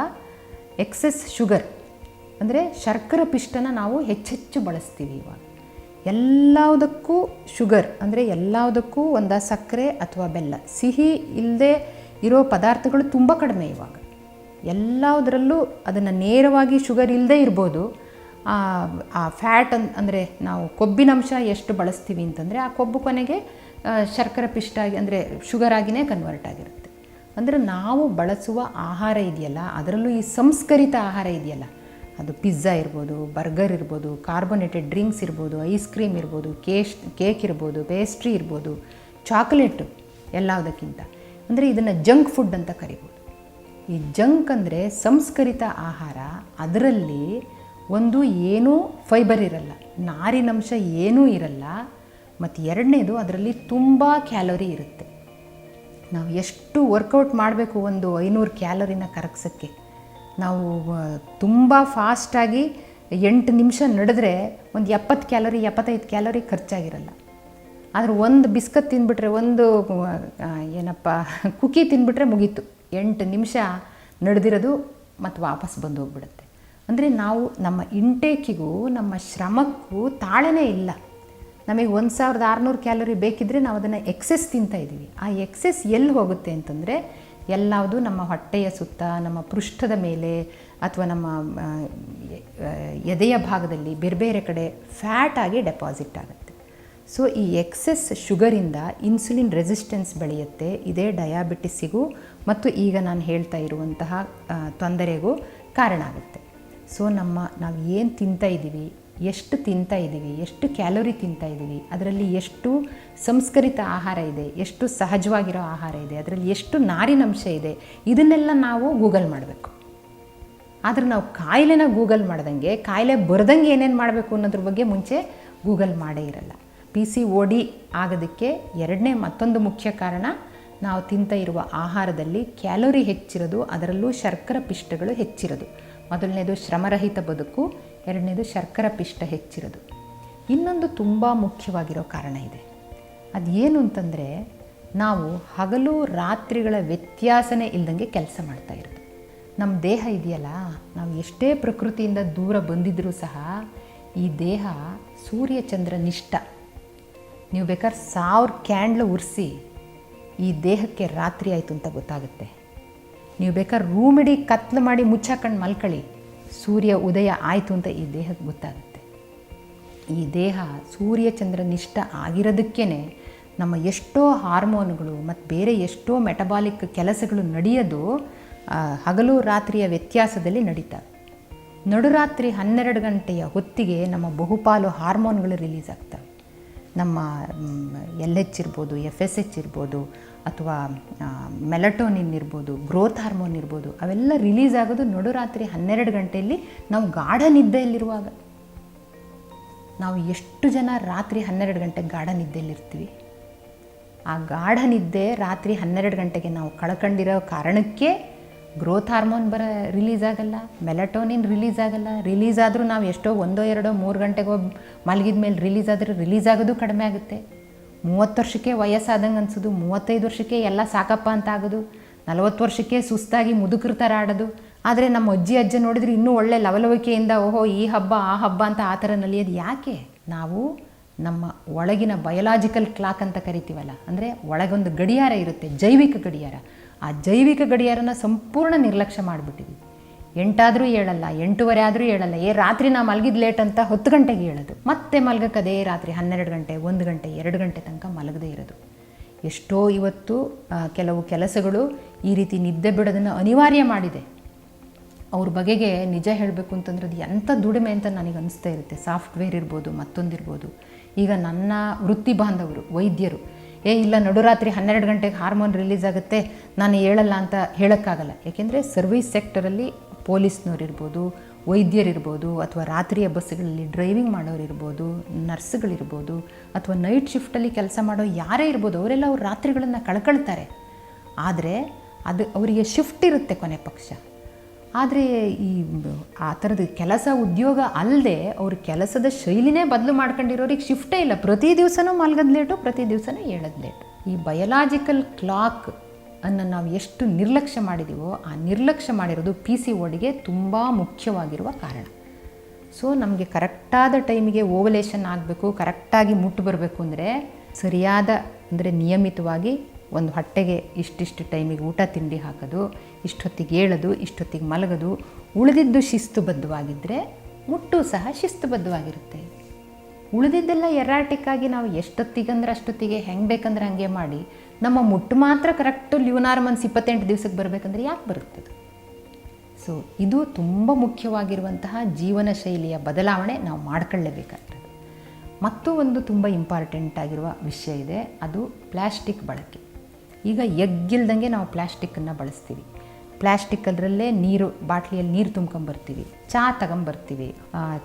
ಎಕ್ಸೆಸ್ ಶುಗರ್, ಅಂದರೆ ಶರ್ಕರ ಪಿಷ್ಟನ ನಾವು ಹೆಚ್ಚೆಚ್ಚು ಬಳಸ್ತೀವಿ ಇವಾಗ. ಎಲ್ಲದಕ್ಕೂ ಶುಗರ್ ಅಂದರೆ ಎಲ್ಲದಕ್ಕೂ ಒಂದು ಸಕ್ಕರೆ ಅಥವಾ ಬೆಲ್ಲ, ಸಿಹಿ ಇಲ್ಲದೆ ಇರೋ ಪದಾರ್ಥಗಳು ತುಂಬ ಕಡಿಮೆ ಇವಾಗ. ಎಲ್ಲದರಲ್ಲೂ ಅದನ್ನು ನೇರವಾಗಿ ಶುಗರ್ ಇಲ್ಲದೆ ಇರ್ಬೋದು. ಆ ಫ್ಯಾಟ್ ಅಂದರೆ ನಾವು ಕೊಬ್ಬಿನಂಶ ಎಷ್ಟು ಬಳಸ್ತೀವಿ ಅಂತಂದರೆ ಆ ಕೊಬ್ಬು ಕೊನೆಗೆ ಶರ್ಕರ ಪಿಷ್ಟ ಆಗಿ ಅಂದರೆ ಶುಗರ್ ಆಗಿಯೇ ಕನ್ವರ್ಟ್ ಆಗಿರುತ್ತೆ. ಅಂದರೆ ನಾವು ಬಳಸುವ ಆಹಾರ ಇದೆಯಲ್ಲ, ಅದರಲ್ಲೂ ಈ ಸಂಸ್ಕರಿತ ಆಹಾರ ಇದೆಯಲ್ಲ, ಅದು ಪಿಜ್ಜಾ ಇರ್ಬೋದು, ಬರ್ಗರ್ ಇರ್ಬೋದು, ಕಾರ್ಬೋನೇಟೆಡ್ ಡ್ರಿಂಕ್ಸ್ ಇರ್ಬೋದು, ಐಸ್ ಕ್ರೀಮ್ ಇರ್ಬೋದು, ಕೇಕ್ ಇರ್ಬೋದು, ಪೇಸ್ಟ್ರಿ ಇರ್ಬೋದು, ಚಾಕ್ಲೇಟು, ಎಲ್ಲದಕ್ಕಿಂತ ಅಂದರೆ ಇದನ್ನು ಜಂಕ್ ಫುಡ್ ಅಂತ ಕರಿಬೋದು. ಈ ಜಂಕ್ ಅಂದರೆ ಸಂಸ್ಕರಿತ ಆಹಾರ. ಅದರಲ್ಲಿ ಒಂದು ಏನೂ ಫೈಬರ್ ಇರಲ್ಲ, ನಾರಿನಂಶ ಏನೂ ಇರಲ್ಲ, ಮತ್ತು ಎರಡನೇದು ಅದರಲ್ಲಿ ತುಂಬ ಕ್ಯಾಲೋರಿ ಇರುತ್ತೆ. ನಾವು ಎಷ್ಟು ವರ್ಕೌಟ್ ಮಾಡಬೇಕು ಒಂದು 500 ಕ್ಯಾಲೋರಿನ ಕರಗಿಸೋಕ್ಕೆ. ನಾವು ತುಂಬ ಫಾಸ್ಟಾಗಿ 8 ನಿಮಿಷ ನಡೆದ್ರೆ ಒಂದು 70 ಕ್ಯಾಲೋರಿ 75 ಕ್ಯಾಲೋರಿ ಖರ್ಚಾಗಿರಲ್ಲ. ಆದರೆ ಒಂದು ಬಿಸ್ಕತ್ ತಿಂದುಬಿಟ್ರೆ, ಒಂದು ಕುಕಿ ತಿಂದುಬಿಟ್ರೆ ಮುಗೀತು, 8 ನಿಮಿಷ ನಡೆದಿರೋದು ಮತ್ತು ವಾಪಸ್ ಬಂದು ಹೋಗ್ಬಿಡುತ್ತೆ. ಅಂದರೆ ನಾವು ನಮ್ಮ ಇಂಟೇಕಿಗೂ ನಮ್ಮ ಶ್ರಮಕ್ಕೂ ತಾಳನೇ ಇಲ್ಲ. ನಮಗೆ 1600 ಕ್ಯಾಲೋರಿ ಬೇಕಿದ್ದರೆ ನಾವು ಅದನ್ನು ಎಕ್ಸೆಸ್ ತಿಂತಾಯಿದ್ದೀವಿ. ಆ ಎಕ್ಸೆಸ್ ಎಲ್ಲಿ ಹೋಗುತ್ತೆ ಅಂತಂದರೆ ಎಲ್ಲವುದು ನಮ್ಮ ಹೊಟ್ಟೆಯ ಸುತ್ತ, ನಮ್ಮ ಪೃಷ್ಠದ ಮೇಲೆ, ಅಥವಾ ನಮ್ಮ ಎದೆಯ ಭಾಗದಲ್ಲಿ ಬೇರೆ ಬೇರೆ ಕಡೆ ಫ್ಯಾಟ್ ಆಗಿ ಡೆಪಾಸಿಟ್ ಆಗುತ್ತೆ. ಸೊ ಈ ಎಕ್ಸೆಸ್ ಶುಗರಿಂದ ಇನ್ಸುಲಿನ್ ರೆಸಿಸ್ಟೆನ್ಸ್ ಬೆಳೆಯುತ್ತೆ. ಇದೇ ಡಯಾಬಿಟಿಸ್ಸಿಗೂ ಮತ್ತು ಈಗ ನಾನು ಹೇಳ್ತಾ ಇರುವಂತಹ ತೊಂದರೆಗೂ ಕಾರಣ ಆಗುತ್ತೆ. ಸೊ ನಾವು ಏನು ತಿಂತಾಯಿದ್ದೀವಿ, ಎಷ್ಟು ತಿಂತಾಯಿದ್ದೀವಿ, ಎಷ್ಟು ಕ್ಯಾಲೋರಿ ತಿಂತಾಯಿದ್ದೀವಿ, ಅದರಲ್ಲಿ ಎಷ್ಟು ಸಂಸ್ಕರಿತ ಆಹಾರ ಇದೆ, ಎಷ್ಟು ಸಹಜವಾಗಿರೋ ಆಹಾರ ಇದೆ, ಅದರಲ್ಲಿ ಎಷ್ಟು ನಾರಿನಂಶ ಇದೆ, ಇದನ್ನೆಲ್ಲ ನಾವು ಗೂಗಲ್ ಮಾಡಬೇಕು. ಆದರೆ ನಾವು ಕಾಯಿಲೆನ ಗೂಗಲ್ ಮಾಡ್ದಂಗೆ, ಕಾಯಿಲೆ ಬರ್ದಂಗೆ ಏನೇನು ಮಾಡಬೇಕು ಅನ್ನೋದ್ರ ಬಗ್ಗೆ ಮುಂಚೆ ಗೂಗಲ್ ಮಾಡೇ ಇರಲ್ಲ. PCOD ಆಗೋದಕ್ಕೆ ಎರಡನೇ ಮತ್ತೊಂದು ಮುಖ್ಯ ಕಾರಣ, ನಾವು ತಿಂತ ಇರುವ ಆಹಾರದಲ್ಲಿ ಕ್ಯಾಲೋರಿ ಹೆಚ್ಚಿರೋದು, ಅದರಲ್ಲೂ ಶರ್ಕರ ಪಿಷ್ಟಗಳು ಹೆಚ್ಚಿರೋದು. ಮೊದಲನೇದು ಶ್ರಮರಹಿತ ಬದುಕು, ಎರಡನೇದು ಶರ್ಕರ ಪಿಷ್ಟ ಹೆಚ್ಚಿರೋದು. ಇನ್ನೊಂದು ತುಂಬ ಮುಖ್ಯವಾಗಿರೋ ಕಾರಣ ಇದೆ. ಅದೇನು ಅಂತಂದರೆ, ನಾವು ಹಗಲು ರಾತ್ರಿಗಳ ವ್ಯತ್ಯಾಸನೇ ಇಲ್ದಂಗೆ ಕೆಲಸ ಮಾಡ್ತಾ ಇರೋದು. ನಮ್ಮ ದೇಹ ಇದೆಯಲ್ಲ, ನಾವು ಎಷ್ಟೇ ಪ್ರಕೃತಿಯಿಂದ ದೂರ ಬಂದಿದ್ದರೂ ಸಹ ಈ ದೇಹ ಸೂರ್ಯಚಂದ್ರ ನಿಷ್ಠ. ನೀವು ಬೇಕಾದ್ರೆ 1000 ಕ್ಯಾಂಡ್ಲು ಉರಿಸಿ ಈ ದೇಹಕ್ಕೆ ರಾತ್ರಿ ಆಯಿತು ಅಂತ ಗೊತ್ತಾಗುತ್ತೆ. ನೀವು ಬೇಕಾದ್ರೆ ರೂಮಿಡಿ ಕತ್ಲು ಮಾಡಿ ಮುಚ್ಚಾಕೊಂಡು ಮಲ್ಕೊಳ್ಳಿ, ಸೂರ್ಯ ಉದಯ ಆಯಿತು ಅಂತ ಈ ದೇಹಕ್ಕೆ ಗೊತ್ತಾಗುತ್ತೆ. ಈ ದೇಹ ಸೂರ್ಯಚಂದ್ರ ನಿಷ್ಠ ಆಗಿರೋದಕ್ಕೇ ನಮ್ಮ ಎಷ್ಟೋ ಹಾರ್ಮೋನ್ಗಳು ಮತ್ತು ಬೇರೆ ಎಷ್ಟೋ ಮೆಟಬಾಲಿಕ್ ಕೆಲಸಗಳು ನಡೆಯೋದು ಹಗಲು ರಾತ್ರಿಯ ವ್ಯತ್ಯಾಸದಲ್ಲಿ ನಡೀತವೆ. ನಡುರಾತ್ರಿ 12 ಗಂಟೆಯ ಹೊತ್ತಿಗೆ ನಮ್ಮ ಬಹುಪಾಲು ಹಾರ್ಮೋನ್ಗಳು ರಿಲೀಸ್ ಆಗ್ತವೆ. ನಮ್ಮ LH ಇರ್ಬೋದು, FSH ಇರ್ಬೋದು, ಅಥವಾ ಮೆಲಟೋನಿನ್ ಇರ್ಬೋದು, ಗ್ರೋತ್ ಹಾರ್ಮೋನ್ ಇರ್ಬೋದು, ಅವೆಲ್ಲ ರಿಲೀಸ್ ಆಗೋದು ನಡುರಾತ್ರಿ 12 ಗಂಟೆಯಲ್ಲಿ ನಾವು ಗಾಢ ನಿದ್ದೆಯಲ್ಲಿರುವಾಗ. ನಾವು ಎಷ್ಟು ಜನ ರಾತ್ರಿ 12 ಗಂಟೆಗೆ ಗಾಢ ನಿದ್ದೆಯಲ್ಲಿರ್ತೀವಿ? ಆ ಗಾಢ ನಿದ್ದೆ ರಾತ್ರಿ 12 ಗಂಟೆಗೆ ನಾವು ಕಳ್ಕೊಂಡಿರೋ ಕಾರಣಕ್ಕೆ ಗ್ರೋತ್ ಹಾರ್ಮೋನ್ ರಿಲೀಸ್ ಆಗಲ್ಲ, ಮೆಲಟೋನಿನ್ ರಿಲೀಸ್ ಆಗಲ್ಲ. ರಿಲೀಸ್ ಆದರೂ ನಾವು ಎಷ್ಟೋ 1, 2, 3 ಗಂಟೆಗೋ ಮಲಗಿದ ಮೇಲೆ ರಿಲೀಸ್ ಆದರೆ ರಿಲೀಸ್ ಆಗೋದು ಕಡಿಮೆ ಆಗುತ್ತೆ. 30 ವರ್ಷಕ್ಕೆ ವಯಸ್ಸಾದಂಗೆ ಅನಿಸೋದು, 35 ವರ್ಷಕ್ಕೆ ಎಲ್ಲ ಸಾಕಪ್ಪ ಅಂತ ಆಗೋದು, 40 ವರ್ಷಕ್ಕೆ ಸುಸ್ತಾಗಿ ಮುದುಕರ ಥರ ಆಡೋದು. ಆದರೆ ನಮ್ಮ ಅಜ್ಜ ನೋಡಿದ್ರೆ ಇನ್ನೂ ಒಳ್ಳೆ ಲವಲವಿಕೆಯಿಂದ ಓಹೋ ಈ ಹಬ್ಬ ಆ ಹಬ್ಬ ಅಂತ ಆ ಥರ ನಲಿಯೋದು ಯಾಕೆ? ನಾವು ನಮ್ಮ ಒಳಗಿನ ಬಯೋಲಾಜಿಕಲ್ ಕ್ಲಾಕ್ ಅಂತ ಕರಿತೀವಲ್ಲ, ಅಂದರೆ ಒಳಗೊಂದು ಗಡಿಯಾರ ಇರುತ್ತೆ, ಜೈವಿಕ ಗಡಿಯಾರ. ಆ ಜೈವಿಕ ಗಡಿಯಾರನ ಸಂಪೂರ್ಣ ನಿರ್ಲಕ್ಷ್ಯ ಮಾಡಿಬಿಟ್ಟಿದ್ವಿ. 8 ಆದರೂ ಹೇಳಲ್ಲ, 8:15 ಆದರೂ ಹೇಳಲ್ಲ, ರಾತ್ರಿ ನಾ ಮಲಗಿದ ಲೇಟ್ ಅಂತ 10 ಗಂಟೆಗೆ ಹೇಳೋದು. ಮತ್ತೆ ಮಲಗಕ್ಕೆ ಅದೇ ರಾತ್ರಿ 12 ಗಂಟೆ, 1 ಗಂಟೆ, 2 ಗಂಟೆ ತನಕ ಮಲಗದೇ ಇರೋದು. ಎಷ್ಟೋ ಇವತ್ತು ಕೆಲವು ಕೆಲಸಗಳು ಈ ರೀತಿ ನಿದ್ದೆ ಬಿಡೋದನ್ನು ಅನಿವಾರ್ಯ ಮಾಡಿದೆ. ಅವ್ರ ಬಗೆಗೆ ನಿಜ ಹೇಳಬೇಕು ಅಂತಂದ್ರೆ ಅದು ಎಂಥ ದುಡಿಮೆ ಅಂತ ನನಗೆ ಅನಿಸ್ತಾ ಇರುತ್ತೆ. ಸಾಫ್ಟ್ವೇರ್ ಇರ್ಬೋದು, ಮತ್ತೊಂದಿರ್ಬೋದು. ಈಗ ನನ್ನ ವೃತ್ತಿ ಬಾಂಧವರು ವೈದ್ಯರು ಇಲ್ಲ ನಡುರಾತ್ರಿ 12 ಗಂಟೆಗೆ ಹಾರ್ಮೋನ್ ರಿಲೀಸ್ ಆಗುತ್ತೆ, ನಾನು ಹೇಳಲ್ಲ ಅಂತ ಹೇಳೋಕ್ಕಾಗಲ್ಲ. ಯಾಕೆಂದರೆ ಸರ್ವಿಸ್ ಸೆಕ್ಟರಲ್ಲಿ ಪೊಲೀಸ್ನವ್ರಿರ್ಬೋದು, ವೈದ್ಯರಿರ್ಬೋದು, ಅಥವಾ ರಾತ್ರಿಯ ಬಸ್ಸುಗಳಲ್ಲಿ ಡ್ರೈವಿಂಗ್ ಮಾಡೋರಿರ್ಬೋದು, ನರ್ಸ್ಗಳಿರ್ಬೋದು, ಅಥವಾ ನೈಟ್ ಶಿಫ್ಟಲ್ಲಿ ಕೆಲಸ ಮಾಡೋ ಯಾರೇ ಇರ್ಬೋದು, ಅವರೆಲ್ಲ ಅವ್ರ ರಾತ್ರಿಗಳನ್ನು ಕಳ್ಕೊಳ್ತಾರೆ. ಆದರೆ ಅದು ಅವರಿಗೆ ಶಿಫ್ಟ್ ಇರುತ್ತೆ ಕೊನೆ ಪಕ್ಷ. ಆದರೆ ಈ ಆ ಥರದ ಕೆಲಸ ಉದ್ಯೋಗ ಅಲ್ಲದೆ ಅವ್ರ ಕೆಲಸದ ಶೈಲಿನೇ ಬದಲು ಮಾಡ್ಕೊಂಡಿರೋರಿಗೆ ಶಿಫ್ಟೇ ಇಲ್ಲ. ಪ್ರತಿ ದಿವಸನೂ ಮಲ್ಗೋದು ಲೇಟು, ಪ್ರತಿ ದಿವಸನೂ ಹೇಳೋದು ಲೇಟು. ಈ ಬಯೋಲಾಜಿಕಲ್ ಕ್ಲಾಕ್ ಅನ್ನು ನಾವು ಎಷ್ಟು ನಿರ್ಲಕ್ಷ್ಯ ಮಾಡಿದ್ದೀವೋ, ಆ ನಿರ್ಲಕ್ಷ್ಯ ಮಾಡಿರೋದು PCODಗೆ ತುಂಬ ಮುಖ್ಯವಾಗಿರುವ ಕಾರಣ. ಸೊ ನಮಗೆ ಕರೆಕ್ಟಾದ ಟೈಮಿಗೆ ಓವಲೇಷನ್ ಆಗಬೇಕು, ಕರೆಕ್ಟಾಗಿ ಮುಟ್ಟು ಬರಬೇಕು ಅಂದರೆ ಸರಿಯಾದ ಅಂದರೆ ನಿಯಮಿತವಾಗಿ ಒಂದು ಹೊಟ್ಟೆಗೆ ಇಷ್ಟಿಷ್ಟು ಟೈಮಿಗೆ ಊಟ ತಿಂಡಿ ಹಾಕೋದು, ಇಷ್ಟೊತ್ತಿಗೆ ಹೇಳೋದು, ಇಷ್ಟೊತ್ತಿಗೆ ಮಲಗೋದು, ಉಳಿದಿದ್ದು ಶಿಸ್ತುಬದ್ಧವಾಗಿದ್ದರೆ ಮುಟ್ಟು ಸಹ ಶಿಸ್ತುಬದ್ಧವಾಗಿರುತ್ತೆ. ಉಳಿದಿದ್ದೆಲ್ಲ ಎರಾಟಿಕ್ಕಾಗಿ ನಾವು ಎಷ್ಟೊತ್ತಿಗಂದ್ರೆ ಅಷ್ಟೊತ್ತಿಗೆ ಹೆಂಗೆ ಬೇಕಂದ್ರೆ ಹಾಗೆ ಮಾಡಿ ನಮ್ಮ ಮುಟ್ಟು ಮಾತ್ರ ಕರೆಕ್ಟು ಲ್ಯೂನಾರ್ ಮಂತ್ಸ್ 28 ದಿವಸಕ್ಕೆ ಬರಬೇಕಂದ್ರೆ ಯಾಕೆ ಬರುತ್ತದೆ? ಸೊ ಇದು ತುಂಬ ಮುಖ್ಯವಾಗಿರುವಂತಹ ಜೀವನ ಶೈಲಿಯ ಬದಲಾವಣೆ ನಾವು ಮಾಡ್ಕೊಳ್ಳೇಬೇಕಾಗ್ತದೆ. ಮತ್ತು ಒಂದು ತುಂಬ ಇಂಪಾರ್ಟೆಂಟ್ ಆಗಿರುವ ವಿಷಯ ಇದೆ, ಅದು ಪ್ಲ್ಯಾಸ್ಟಿಕ್ ಬಳಕೆ. ಈಗ ಎಗ್ಗಿಲ್ದಂಗೆ ನಾವು ಪ್ಲ್ಯಾಸ್ಟಿಕ್ಕನ್ನು ಬಳಸ್ತೀವಿ. ಪ್ಲ್ಯಾಸ್ಟಿಕ್ಕಲ್ಲರಲ್ಲೇ ನೀರು, ಬಾಟ್ಲಿಯಲ್ಲಿ ನೀರು ತುಂಬ್ಕೊಂಬರ್ತೀವಿ, ಚಹಾ ತಗೊಂಬರ್ತೀವಿ,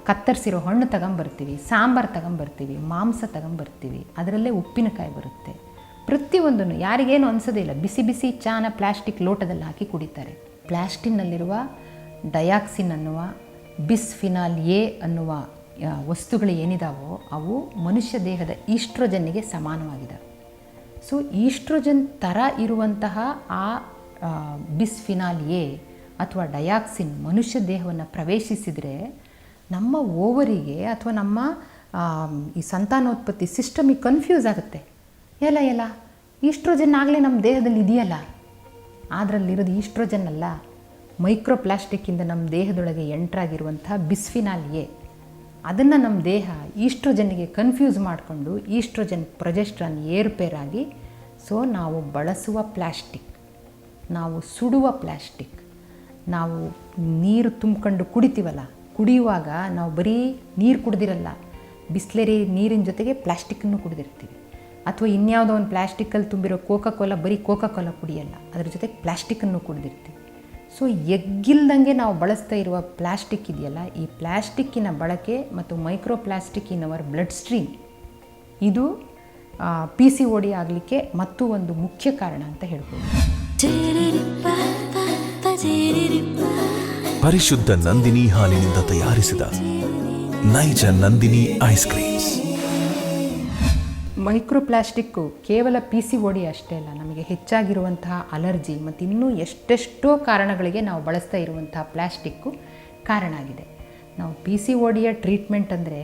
ಕತ್ತರಿಸಿರೋ ಹಣ್ಣು ತಗೊಂಬರ್ತೀವಿ, ಸಾಂಬಾರು ತಗೊಂಬರ್ತೀವಿ, ಮಾಂಸ ತಗೊಂಬರ್ತೀವಿ, ಅದರಲ್ಲೇ ಉಪ್ಪಿನಕಾಯಿ ಬರುತ್ತೆ. ಪ್ರತಿಯೊಂದನ್ನು ಯಾರಿಗೇನು ಅನಿಸೋದೇ ಇಲ್ಲ. ಬಿಸಿ ಬಿಸಿ ಚಹಾನ ಪ್ಲ್ಯಾಸ್ಟಿಕ್ ಲೋಟದಲ್ಲಿ ಹಾಕಿ ಕುಡಿತಾರೆ. ಪ್ಲ್ಯಾಸ್ಟಿಕ್ನಲ್ಲಿರುವ ಡಯಾಕ್ಸಿನ್ ಅನ್ನುವ ಬಿಸ್ಫಿನಾಲ್ ಎ ಅನ್ನುವ ವಸ್ತುಗಳು ಏನಿದಾವೋ ಅವು ಮನುಷ್ಯ ದೇಹದ ಈಸ್ಟ್ರೋಜನ್ನಿಗೆ ಸಮಾನವಾಗಿದ್ದಾವೆ. ಸೊ ಈಸ್ಟ್ರೋಜನ್ ಥರ ಇರುವಂತಹ ಆ ಬಿಸ್ಫಿನಾಲ್ ಎ ಅಥವಾ ಡಯಾಕ್ಸಿನ್ ಮನುಷ್ಯ ದೇಹವನ್ನು ಪ್ರವೇಶಿಸಿದರೆ ನಮ್ಮ ಓವರಿಗೆ ಅಥವಾ ನಮ್ಮ ಈ ಸಂತಾನೋತ್ಪತ್ತಿ ಸಿಸ್ಟಮಿಗೆ ಕನ್ಫ್ಯೂಸ್ ಆಗುತ್ತೆ. ಎಲ್ಲ ಈಸ್ಟ್ರೋಜನ್ ಆಗಲೇ ನಮ್ಮ ದೇಹದಲ್ಲಿ ಇದೆಯಲ್ಲ, ಅದರಲ್ಲಿರೋದು ಈಸ್ಟ್ರೋಜನ್ ಅಲ್ಲ, ಮೈಕ್ರೋ ಪ್ಲಾಸ್ಟಿಕ್ಕಿಂದ ನಮ್ಮ ದೇಹದೊಳಗೆ ಎಂಟ್ರಾಗಿರುವಂತಹ ಬಿಸ್ಫಿನಾಲ್ ಎ. ಅದನ್ನು ನಮ್ಮ ದೇಹ ಈಸ್ಟ್ರೋಜನ್ನಿಗೆ ಕನ್ಫ್ಯೂಸ್ ಮಾಡಿಕೊಂಡು ಈಸ್ಟ್ರೋಜನ್ ಪ್ರೊಜೆಸ್ಟ್ರಾನ್ ಏರುಪೇರಾಗಿ, ಸೊ ನಾವು ಬಳಸುವ ಪ್ಲ್ಯಾಸ್ಟಿಕ್, ನಾವು ಸುಡುವ ಪ್ಲ್ಯಾಸ್ಟಿಕ್, ನಾವು ನೀರು ತುಂಬಿಕೊಂಡು ಕುಡಿತೀವಲ್ಲ, ಕುಡಿಯುವಾಗ ನಾವು ಬರೀ ನೀರು ಕುಡ್ದಿರಲ್ಲ, ಬಿಸ್ಲೆರಿ ನೀರಿನ ಜೊತೆಗೆ ಪ್ಲ್ಯಾಸ್ಟಿಕ್ಕನ್ನು ಕುಡಿದಿರ್ತೀವಿ. ಅಥವಾ ಇನ್ಯಾವುದೋ ಒಂದು ಪ್ಲ್ಯಾಸ್ಟಿಕ್ಕಲ್ಲಿ ತುಂಬಿರೋ ಕೋಕಾ ಬರೀ ಕೋಕಾ ಕುಡಿಯಲ್ಲ, ಅದ್ರ ಜೊತೆಗೆ ಪ್ಲ್ಯಾಸ್ಟಿಕ್ಕನ್ನು ಕುಡಿದಿರ್ತೀವಿ. ಸೊ ಎಗ್ಗಿಲ್ದಂಗೆ ನಾವು ಬಳಸ್ತಾ ಇರುವ ಪ್ಲ್ಯಾಸ್ಟಿಕ್ ಇದೆಯಲ್ಲ, ಈ ಪ್ಲ್ಯಾಸ್ಟಿಕ್ಕಿನ ಬಳಕೆ ಮತ್ತು micro plastic in our blood stream, ಇದು PCOD ಆಗಲಿಕ್ಕೆ ಮತ್ತೂ ಒಂದು ಮುಖ್ಯ ಕಾರಣ ಅಂತ ಹೇಳ್ಬೋದು. ಪರಿಶುದ್ಧ ನಂದಿನಿ ಹಾಲಿನಿಂದ ತಯಾರಿಸಿದ ನೈಜ ನಂದಿನಿ ಐಸ್ ಕ್ರೀಮ್ಸ್. ಮೈಕ್ರೋಪ್ಲಾಸ್ಟಿಕ್ಕು ಕೇವಲ PCOD ಅಷ್ಟೇ ಅಲ್ಲ, ನಮಗೆ ಹೆಚ್ಚಾಗಿರುವಂತಹ ಅಲರ್ಜಿ ಮತ್ತು ಇನ್ನೂ ಎಷ್ಟೆಷ್ಟೋ ಕಾರಣಗಳಿಗೆ ನಾವು ಬಳಸ್ತಾ ಇರುವಂತಹ ಪ್ಲಾಸ್ಟಿಕ್ಕು ಕಾರಣ ಆಗಿದೆ. ನಾವು PCODಯ ಟ್ರೀಟ್ಮೆಂಟ್ ಅಂದರೆ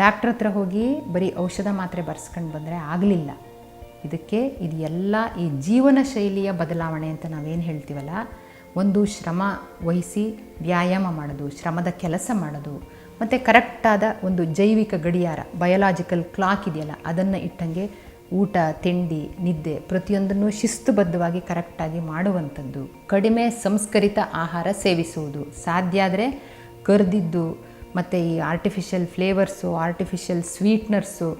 ಡಾಕ್ಟ್ರ್ ಹತ್ರ ಹೋಗಿ ಬರೀ ಔಷಧ ಮಾತ್ರೆ ಬರ್ಸ್ಕೊಂಡು ಬಂದರೆ ಆಗಲಿಲ್ಲ. ಇದು ಎಲ್ಲ ಈ ಜೀವನ ಶೈಲಿಯ ಬದಲಾವಣೆ ಅಂತ ನಾವೇನು ಹೇಳ್ತೀವಲ್ಲ, ಒಂದು ಶ್ರಮ ವಹಿಸಿ ವ್ಯಾಯಾಮ ಮಾಡೋದು, ಶ್ರಮದ ಕೆಲಸ ಮಾಡೋದು, ಮತ್ತು ಕರೆಕ್ಟಾದ ಒಂದು ಜೈವಿಕ ಗಡಿಯಾರ ಬಯೋಲಾಜಿಕಲ್ ಕ್ಲಾಕ್ ಇದೆಯಲ್ಲ ಅದನ್ನು ಇಟ್ಟಂಗೆ ಊಟ, ತಿಂಡಿ, ನಿದ್ದೆ ಪ್ರತಿಯೊಂದನ್ನು ಶಿಸ್ತುಬದ್ಧವಾಗಿ ಕರೆಕ್ಟಾಗಿ ಮಾಡುವಂಥದ್ದು, ಕಡಿಮೆ ಸಂಸ್ಕರಿತ ಆಹಾರ ಸೇವಿಸುವುದು, ಸಾಧ್ಯ ಆದರೆ ಕರ್ದಿದ್ದು ಮತ್ತು ಈ ಆರ್ಟಿಫಿಷಿಯಲ್ ಫ್ಲೇವರ್ಸು, ಆರ್ಟಿಫಿಷಿಯಲ್ ಸ್ವೀಟ್ನರ್ಸು,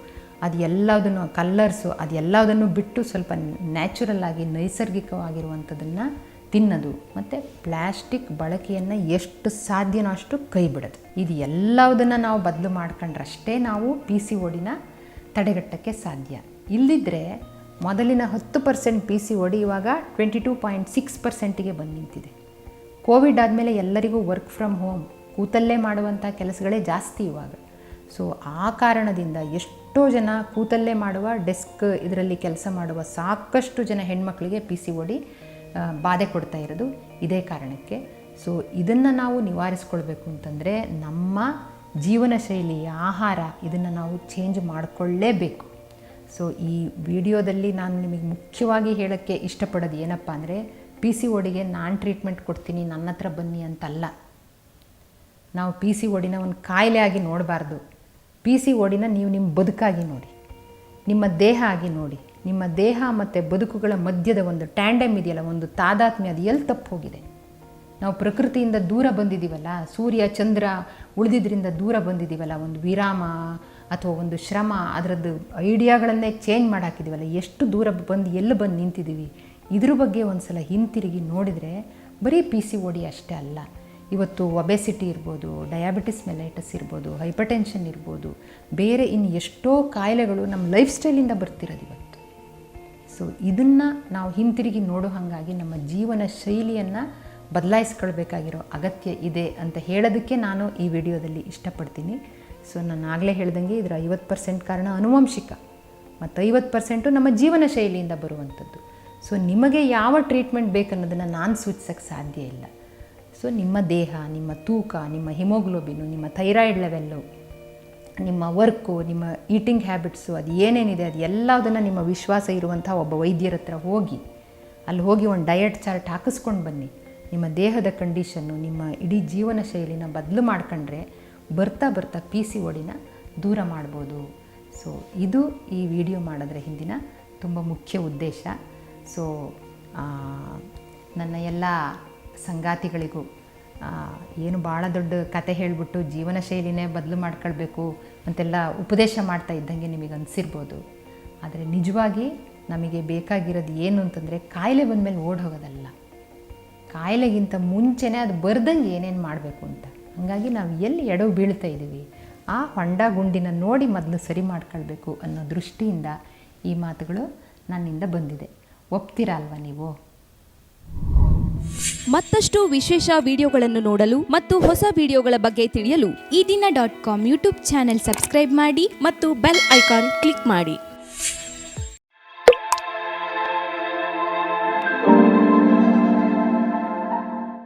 ಅದೆಲ್ಲದನ್ನು ಕಲ್ಲರ್ಸು ಅದೆಲ್ಲದನ್ನು ಬಿಟ್ಟು ಸ್ವಲ್ಪ ನ್ಯಾಚುರಲ್ ಆಗಿ ನೈಸರ್ಗಿಕವಾಗಿರುವಂಥದ್ದನ್ನು ತಿನ್ನೋದು, ಮತ್ತು ಪ್ಲ್ಯಾಸ್ಟಿಕ್ ಬಳಕೆಯನ್ನು ಎಷ್ಟು ಸಾಧ್ಯನೋ ಅಷ್ಟು ಕೈ ಬಿಡೋದು. ಇದು ಎಲ್ಲದನ್ನು ನಾವು ಬದಲು ಮಾಡ್ಕೊಂಡ್ರಷ್ಟೇ ನಾವು PCODನ ತಡೆಗಟ್ಟಕ್ಕೆ ಸಾಧ್ಯ. ಇಲ್ಲದಿದ್ದರೆ ಮೊದಲಿನ 10% PCOD ಇವಾಗ 22.6%ಗೆ ಬಂದು ನಿಂತಿದೆ. ಕೋವಿಡ್ ಆದಮೇಲೆ ಎಲ್ಲರಿಗೂ ವರ್ಕ್ ಫ್ರಮ್ ಹೋಮ್, ಕೂತಲ್ಲೇ ಮಾಡುವಂಥ ಕೆಲಸಗಳೇ ಜಾಸ್ತಿ ಇವಾಗ. ಸೊ ಆ ಕಾರಣದಿಂದ ಎಷ್ಟೋ ಜನ ಕೂತಲ್ಲೇ ಮಾಡುವ ಡೆಸ್ಕ್ ಇದರಲ್ಲಿ ಕೆಲಸ ಮಾಡುವ ಸಾಕಷ್ಟು ಜನ ಹೆಣ್ಮಕ್ಳಿಗೆ PCOD ಬಾಧೆ ಕೊಡ್ತಾ ಇರೋದು ಇದೇ ಕಾರಣಕ್ಕೆ. ಸೊ ಇದನ್ನು ನಾವು ನಿವಾರಿಸ್ಕೊಳ್ಬೇಕು ಅಂತಂದರೆ ನಮ್ಮ ಜೀವನ ಶೈಲಿ, ಆಹಾರ ಇದನ್ನು ನಾವು ಚೇಂಜ್ ಮಾಡಿಕೊಳ್ಳೇಬೇಕು. ಸೊ ಈ ವಿಡಿಯೋದಲ್ಲಿ ನಾನು ನಿಮಗೆ ಮುಖ್ಯವಾಗಿ ಹೇಳೋಕ್ಕೆ ಇಷ್ಟಪಡೋದು ಏನಪ್ಪ ಅಂದರೆ, PCODಗೆ ನಾನು ಟ್ರೀಟ್ಮೆಂಟ್ ಕೊಡ್ತೀನಿ ನನ್ನ ಹತ್ರ ಬನ್ನಿ ಅಂತಲ್ಲ. ನಾವು PCODನ ಒಂದು ಕಾಯಿಲೆ ಆಗಿ ನೋಡಬಾರ್ದು. PCODನ ನೀವು ನಿಮ್ಮ ಬದುಕಾಗಿ ನೋಡಿ, ನಿಮ್ಮ ದೇಹ ಆಗಿ ನೋಡಿ. ನಿಮ್ಮ ದೇಹ ಮತ್ತು ಬದುಕುಗಳ ಮಧ್ಯದ ಒಂದು ಟ್ಯಾಂಡಮ್ ಇದೆಯಲ್ಲ, ಒಂದು ತಾದಾತ್ಮ್ಯ, ಅದು ಎಲ್ಲಿ ತಪ್ಪು ಹೋಗಿದೆ? ನಾವು ಪ್ರಕೃತಿಯಿಂದ ದೂರ ಬಂದಿದ್ದೀವಲ್ಲ, ಸೂರ್ಯ ಚಂದ್ರ ಉಳಿದಿದ್ದರಿಂದ ದೂರ ಬಂದಿದ್ದೀವಲ್ಲ, ಒಂದು ವಿರಾಮ ಅಥವಾ ಒಂದು ಶ್ರಮ ಅದರದ್ದು ಐಡಿಯಾಗಳನ್ನೇ ಚೇಂಜ್ ಮಾಡಾಕಿದ್ದೀವಲ್ಲ, ಎಷ್ಟು ದೂರ ಬಂದು ಎಲ್ಲಿ ಬಂದು ನಿಂತಿದ್ದೀವಿ? ಇದ್ರ ಬಗ್ಗೆ ಒಂದು ಸಲ ಹಿಂತಿರುಗಿ ನೋಡಿದರೆ ಬರೀ PCOD ಅಷ್ಟೇ ಅಲ್ಲ, ಇವತ್ತು ಒಬೆಸಿಟಿ ಇರ್ಬೋದು, ಡಯಾಬಿಟಿಸ್ ಮೆಲೈಟಸ್ ಇರ್ಬೋದು, ಹೈಪರ್ಟೆನ್ಷನ್ ಇರ್ಬೋದು, ಬೇರೆ ಇನ್ನು ಎಷ್ಟೋ ಕಾಯಿಲೆಗಳು ನಮ್ಮ ಲೈಫ್ ಸ್ಟೈಲಿಂದ ಬರ್ತಿರೋದು ಇವತ್ತು. ಸೊ ಇದನ್ನು ನಾವು ಹಿಂತಿರುಗಿ ನೋಡೋ ಹಾಗಾಗಿ ನಮ್ಮ ಜೀವನ ಶೈಲಿಯನ್ನು ಬದಲಾಯಿಸ್ಕೊಳ್ಬೇಕಾಗಿರೋ ಅಗತ್ಯ ಇದೆ ಅಂತ ಹೇಳೋದಕ್ಕೆ ನಾನು ಈ ವಿಡಿಯೋದಲ್ಲಿ ಇಷ್ಟಪಡ್ತೀನಿ. ಸೊ ನಾನು ಆಗಲೇ ಹೇಳ್ದಂಗೆ ಇದರ 50% ಕಾರಣ ಆನುವಂಶಿಕ ಮತ್ತು 50% ನಮ್ಮ ಜೀವನ ಶೈಲಿಯಿಂದ ಬರುವಂಥದ್ದು. ಸೊ ನಿಮಗೆ ಯಾವ ಟ್ರೀಟ್ಮೆಂಟ್ ಬೇಕನ್ನೋದನ್ನು ನಾನು ಸೂಚಿಸೋಕ್ಕೆ ಸಾಧ್ಯ ಇಲ್ಲ. ಸೊ ನಿಮ್ಮ ದೇಹ, ನಿಮ್ಮ ತೂಕ, ನಿಮ್ಮ ಹಿಮೋಗ್ಲೋಬಿನು, ನಿಮ್ಮ ಥೈರಾಯ್ಡ್ ಲೆವೆಲ್ಲು, ನಿಮ್ಮ ವರ್ಕು, ನಿಮ್ಮ ಈಟಿಂಗ್ ಹ್ಯಾಬಿಟ್ಸು, ಅದು ಏನೇನಿದೆ ಅದು ಎಲ್ಲದನ್ನು ನಿಮ್ಮ ವಿಶ್ವಾಸ ಇರುವಂಥ ಒಬ್ಬ ವೈದ್ಯರ ಹತ್ರ ಹೋಗಿ ಅಲ್ಲಿ ಹೋಗಿ ಒಂದು ಡಯಟ್ ಚಾರ್ಟ್ ಹಾಕಿಸ್ಕೊಂಡು ಬನ್ನಿ. ನಿಮ್ಮ ದೇಹದ ಕಂಡೀಷನ್ನು, ನಿಮ್ಮ ಇಡೀ ಜೀವನ ಶೈಲಿನ ಬದಲು ಮಾಡ್ಕೊಂಡ್ರೆ ಬರ್ತಾ ಬರ್ತಾ PCODನ ದೂರ ಮಾಡ್ಬೋದು. ಸೊ ಇದು ಈ ವಿಡಿಯೋ ಮಾಡೋದ್ರ ಹಿಂದಿನ ತುಂಬ ಮುಖ್ಯ ಉದ್ದೇಶ. ಸೊ ನನ್ನ ಎಲ್ಲ ಸಂಗಾತಿಗಳಿಗೂ ಏನು ಭಾಳ ದೊಡ್ಡ ಕತೆ ಹೇಳಿಬಿಟ್ಟು ಜೀವನ ಶೈಲಿನೇ ಬದಲು ಮಾಡ್ಕೊಳ್ಬೇಕು ಅಂತೆಲ್ಲ ಉಪದೇಶ ಮಾಡ್ತಾ ಇದ್ದಂಗೆ ನಿಮಗೆ ಅನಿಸಿರ್ಬೋದು. ಆದರೆ ನಿಜವಾಗಿ ನಮಗೆ ಬೇಕಾಗಿರೋದು ಏನು ಅಂತಂದರೆ, ಕಾಯಿಲೆ ಬಂದಮೇಲೆ ಓಡಿ ಹೋಗೋದಲ್ಲ, ಕಾಯಿಲೆಗಿಂತ ಮುಂಚೆನೇ ಅದು ಬರ್ದಂಗೆ ಏನೇನು ಮಾಡಬೇಕು ಅಂತ. ಹಾಗಾಗಿ ನಾವು ಎಲ್ಲಿ ಎಡವು ಬೀಳ್ತಾ ಇದ್ದೀವಿ ಆ ಹೊಂಡ ಗುಂಡಿನ ನೋಡಿ ಮೊದಲು ಸರಿ ಮಾಡ್ಕೊಳ್ಬೇಕು ಅನ್ನೋ ದೃಷ್ಟಿಯಿಂದ ಈ ಮಾತುಗಳು ನನ್ನಿಂದ ಬಂದಿದೆ. ಒಪ್ತೀರಾ ಅಲ್ವಾ ನೀವು? ಮತ್ತಷ್ಟು ವಿಶೇಷ ವಿಡಿಯೋಗಳನ್ನು ನೋಡಲು ಮತ್ತು ಹೊಸ ವಿಡಿಯೋಗಳ ಬಗ್ಗೆ ತಿಳಿಯಲು ಈ ದಿನ .com ಯೂಟ್ಯೂಬ್ ಚಾನೆಲ್ ಸಬ್ಸ್ಕ್ರೈಬ್ ಮಾಡಿ ಮತ್ತು ಬೆಲ್ ಐಕಾನ್ ಕ್ಲಿಕ್ ಮಾಡಿ.